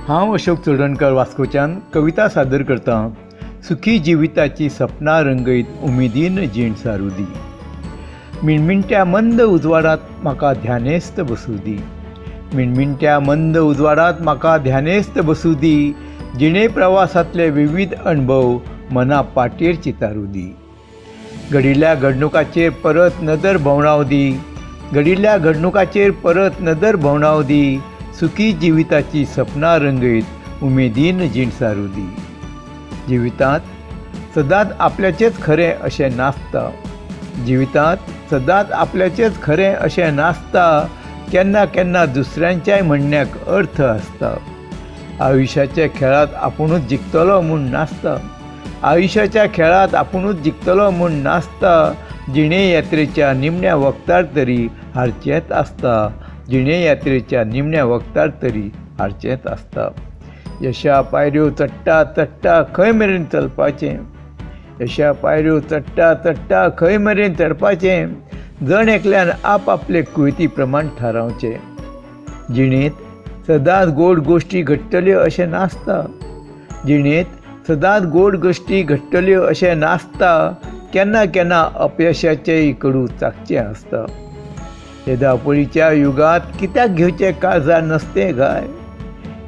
हांव अशोक चोडणकर वास्कोच्यान कविता सादर करता। सुखी जिविताची सपनां रंगयत उमेदीन जीण सारू दी। मिणमिणट्या मंद उजवाडात म्हाका ध्यानेस्त बसू दी। मिणमिणट्या मंद उजवाडात म्हाका ध्यानेस्त बसू दी। जिणे प्रवासातले विविध अणभव मना पाटेर चितारू दी। घडिल्ल्या घडणुकाचेर परत नदर भोंवडाव दी। घडिल्ल्या घडणुकाचेर परत नदर भोंवडाव दी। सुखी जिविताची सपनां रंगयत उमेदीन जीण सारू दी। जिवितांत सदांच आपल्याचेच खरें अशें नासता। जिवितांत सदांच आपल्याचेच खरें अशें नासता। केन्ना केन्ना दुसऱ्यांच्याय म्हणण्याक अर्थ आसता। आयुश्याच्या खेळांत आपुणूच जिखतलो म्हूण नासता। आयुश्याच्या खेळांत आपुणूच जिखतलो म्हूण नासता। जिणे यात्रेच्या निमण्या वक्तार तरी हारचेंच आसता। जिणे यात्रेच्या निमण्या वक्तार तरी हारचेंच आसता। यशा पायऱ्यो चडटा चडटा खंय मेरेन चलपाचें। यशा पायऱ्यो चडटा चडटा खंय मेरेन चडपाचें। जण एकल्यान आपले कुयती प्रमाण थारावचें। जिणेंत सदांच गोड गोश्टी घडटल्यो अशें नासता। जिणेंत सदांच गोड गोश्टी घडटल्यो अशें नासता। केन्ना केन्ना अपयशाचेंय कडू चाखचें आसता। हे धांवपळीच्या युगांत कित्याक घेवचें काळजार नसतें घाय।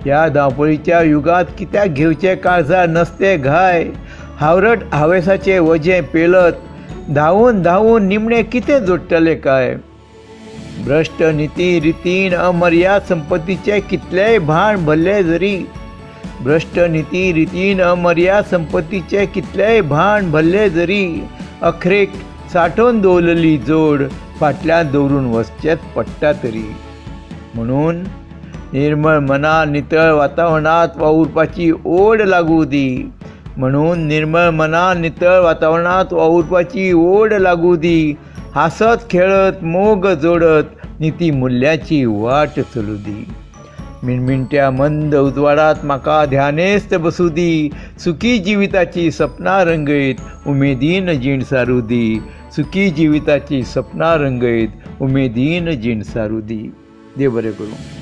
ह्या धांवपळीच्या युगांत कित्याक घेवचें काळजार नसतें घाय। हावरट हावेसाचें वजें पेलत धांवून धांवून निमणें कितें जोडटलें काय। भ्रश्ट निती रितीन अमर्याद संपत्तीचें कितलेंय भाण भरलें जरी। भ्रश्ट निती रितीन अमर्याद संपत्तीचें कितलेंय भाण भरलें जरी। अखरेक सांठोवन दवरलेली जोड फाटल्यान दवरून वचचेंच पडटा तरी। म्हणून निर्मळ मनान नितळ वातावरणांत वावुरपाची ओड लागू दी। म्हणून निर्मळ मनान नितळ वातावरणांत वावुरपाची ओड लागू दी। हासत खेळत मोग जोडत निती मुल्याची वाट चलू दी। मिणमिणट्या मंद उजवाडात म्हाका ध्यानेस्त बसू दी। सुखी जिविताची सपनां रंगयत उमेदीन जीण सारू दी। सुखी जिविताची सपनां रंगयत उमेदीन जीण सारू दी। देव बरें करूं।